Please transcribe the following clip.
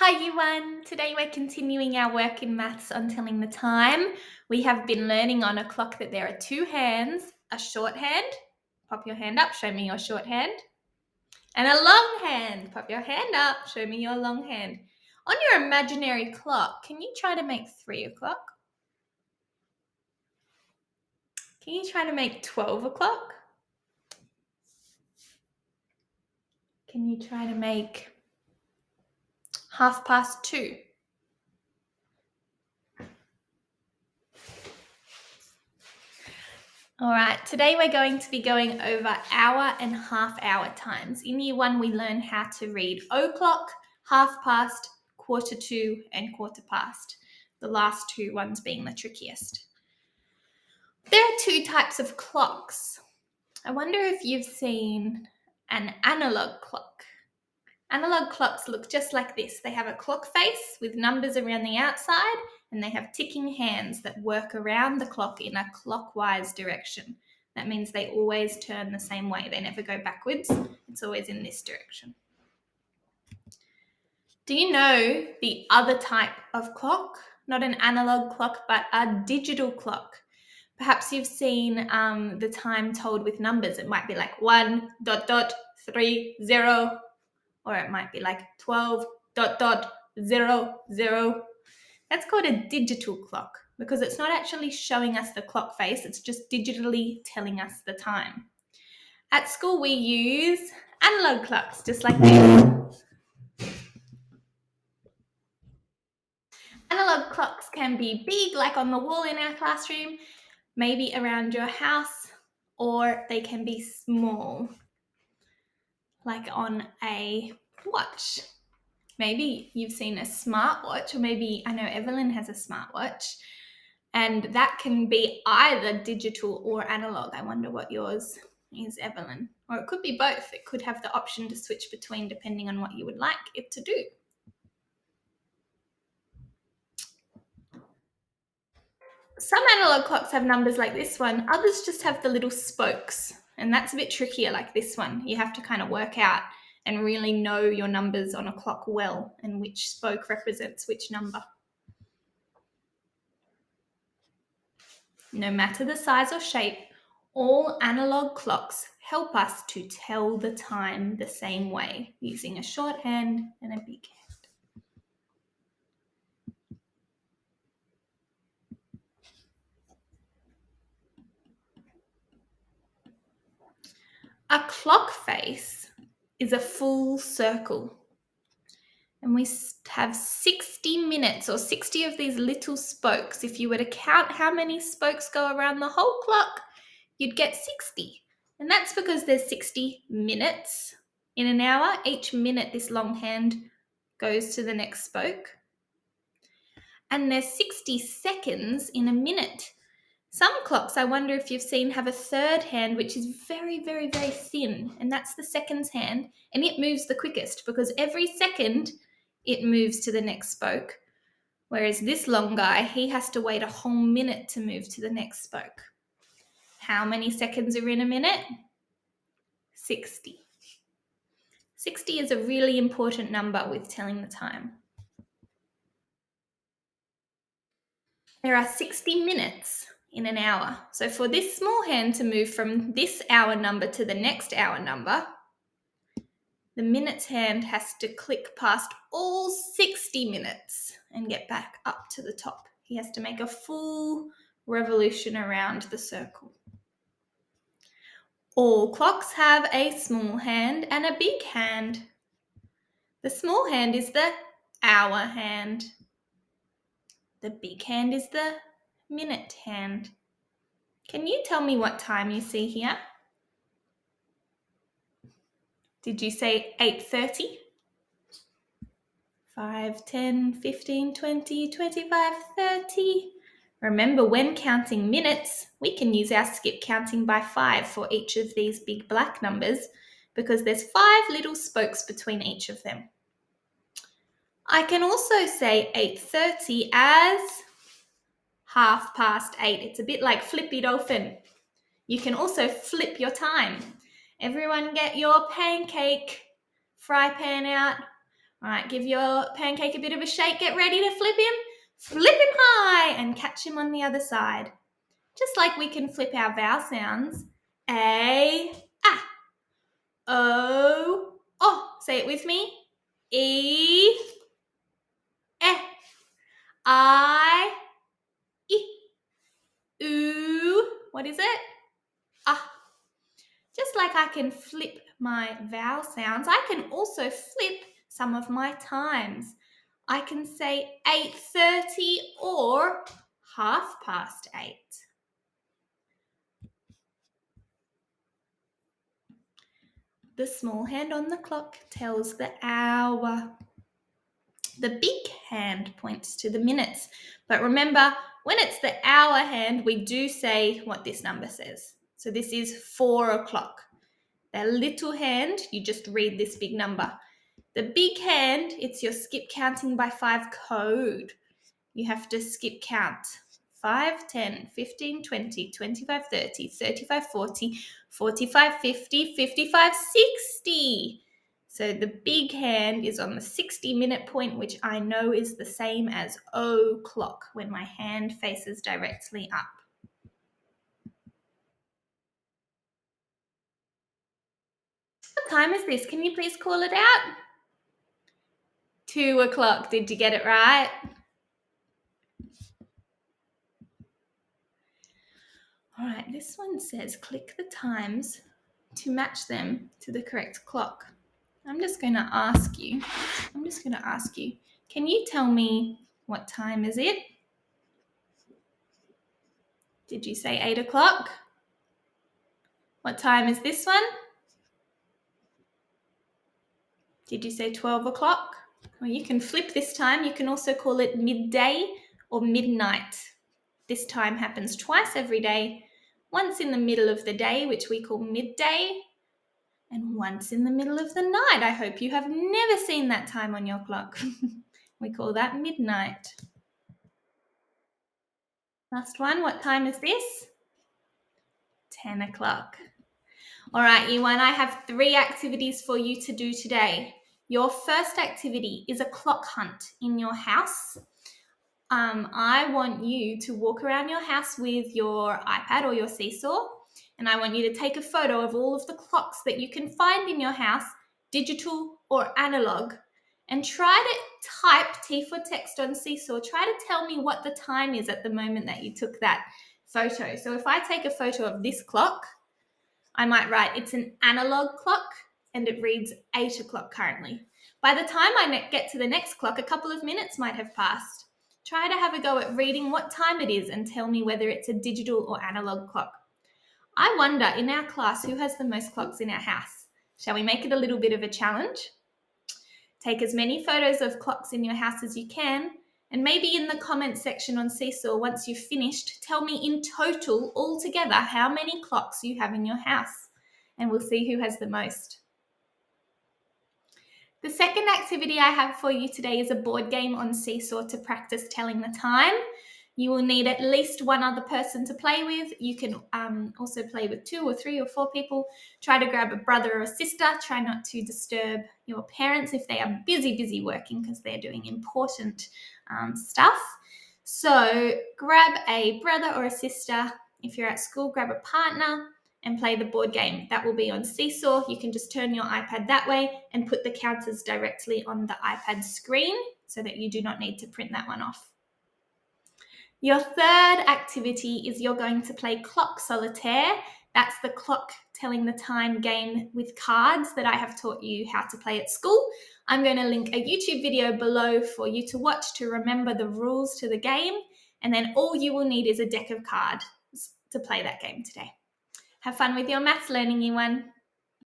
Hi you one! Today we're continuing our work in maths on telling the time. We have been learning on a clock that there are two hands, a short hand, pop your hand up, show me your short hand, and a long hand, pop your hand up, show me your long hand. On your imaginary clock, can you try to make 3 o'clock? Can you try to make 12 o'clock? Can you try to make 2:30? All right, today we're going to be going over hour and half-hour times. In year 1, we learn how to read o'clock, half past, quarter to, and quarter past. The last 2 ones being the trickiest. There are 2 types of clocks. I wonder if you've seen an analog clock. Analog clocks look just like this. They have a clock face with numbers around the outside, and they have ticking hands that work around the clock in a clockwise direction. That means they always turn the same way. They never go backwards. It's always in this direction. Do you know the other type of clock? Not an analog clock, but a digital clock. Perhaps you've seen the time told with numbers. It might be like 1.30, or it might be like 12.00. That's called a digital clock because it's not actually showing us the clock face, it's just digitally telling us the time. At school, we use analog clocks, just like this. Analog clocks can be big, like on the wall in our classroom, maybe around your house, or they can be small, like on a watch. Maybe you've seen a smartwatch, or maybe I know Evelyn has a smartwatch, and that can be either digital or analog. I wonder what yours is, Evelyn. Or it could be both. It could have the option to switch between depending on what you would like it to do. Some analog clocks have numbers like this one. Others just have the little spokes, and that's a bit trickier like this one. You have to kind of work out and really know your numbers on a clock well and which spoke represents which number. No matter the size or shape, all analog clocks help us to tell the time the same way, using a short hand and a big hand. A clock face is a full circle. And we have 60 minutes, or 60 of these little spokes. If you were to count how many spokes go around the whole clock, you'd get 60. And that's because there's 60 minutes in an hour. Each minute, this long hand goes to the next spoke. And there's 60 seconds in a minute. Some clocks, I wonder if you've seen, have a third hand, which is very, very, very thin. And that's the seconds hand. And it moves the quickest because every second it moves to the next spoke. Whereas this long guy, he has to wait a whole minute to move to the next spoke. How many seconds are in a minute? 60. 60 is a really important number with telling the time. There are 60 minutes in an hour. So for this small hand to move from this hour number to the next hour number, the minutes hand has to click past all 60 minutes and get back up to the top. He has to make a full revolution around the circle. All clocks have a small hand and a big hand. The small hand is the hour hand. The big hand is the minute hand. Can you tell me what time you see here? Did you say 8:30? 5, 10, 15, 20, 25, 30. Remember, when counting minutes, we can use our skip counting by 5 for each of these big black numbers because there's 5 little spokes between each of them. I can also say 8:30 as 8:30. It's a bit like Flippy Dolphin. You can also flip your time. Everyone get your pancake fry pan out. All right, give your pancake a bit of a shake. Get ready to flip him. Flip him high and catch him on the other side. Just like we can flip our vowel sounds. A, ah, O, oh. Say it with me. E, I, oo. What is it? Ah. Just like I can flip my vowel sounds, I can also flip some of my times. I can say 8:30 or 8:30. The small hand on the clock tells the hour. The big hand points to the minutes. But remember, when it's the hour hand, we do say what this number says. So this is 4 o'clock. The little hand, you just read this big number. The big hand, it's your skip counting by 5 code. You have to skip count. 5, 10, 15, 20, 25, 30, 35, 40, 45, 50, 55, 60. So the big hand is on the 60-minute point, which I know is the same as o'clock when my hand faces directly up. What time is this? Can you please call it out? 2 o'clock. Did you get it right? All right, this one says click the times to match them to the correct clock. I'm just going to ask you, can you tell me what time is it? Did you say 8 o'clock? What time is this one? Did you say 12 o'clock? Well, you can flip this time. You can also call it midday or midnight. This time happens twice every day. Once in the middle of the day, which we call midday, and once in the middle of the night. I hope you have never seen that time on your clock. We call that midnight. Last one, what time is this? 10 o'clock. All right, Ewan, I have 3 activities for you to do today. Your first activity is a clock hunt in your house. I want you to walk around your house with your iPad or your Seesaw, and I want you to take a photo of all of the clocks that you can find in your house, digital or analog, and try to type T for text on Seesaw. Try to tell me what the time is at the moment that you took that photo. So if I take a photo of this clock, I might write it's an analog clock and it reads 8 o'clock currently. By the time I get to the next clock, a couple of minutes might have passed. Try to have a go at reading what time it is and tell me whether it's a digital or analog clock. I wonder in our class who has the most clocks in our house. Shall we make it a little bit of a challenge? Take as many photos of clocks in your house as you can, and maybe in the comments section on Seesaw, once you've finished, tell me in total, all together, how many clocks you have in your house, and we'll see who has the most. The second activity I have for you today is a board game on Seesaw to practice telling the time. You will need at least one other person to play with. You can also play with 2 or 3 or 4 people. Try to grab a brother or a sister. Try not to disturb your parents if they are busy working because they're doing important stuff. So grab a brother or a sister. If you're at school, grab a partner and play the board game. That will be on Seesaw. You can just turn your iPad that way and put the counters directly on the iPad screen so that you do not need to print that one off. Your third activity is you're going to play clock solitaire. That's the clock telling the time game with cards that I have taught you how to play at school. I'm going to link a YouTube video below for you to watch to remember the rules to the game. And then all you will need is a deck of cards to play that game today. Have fun with your maths learning, Ewan.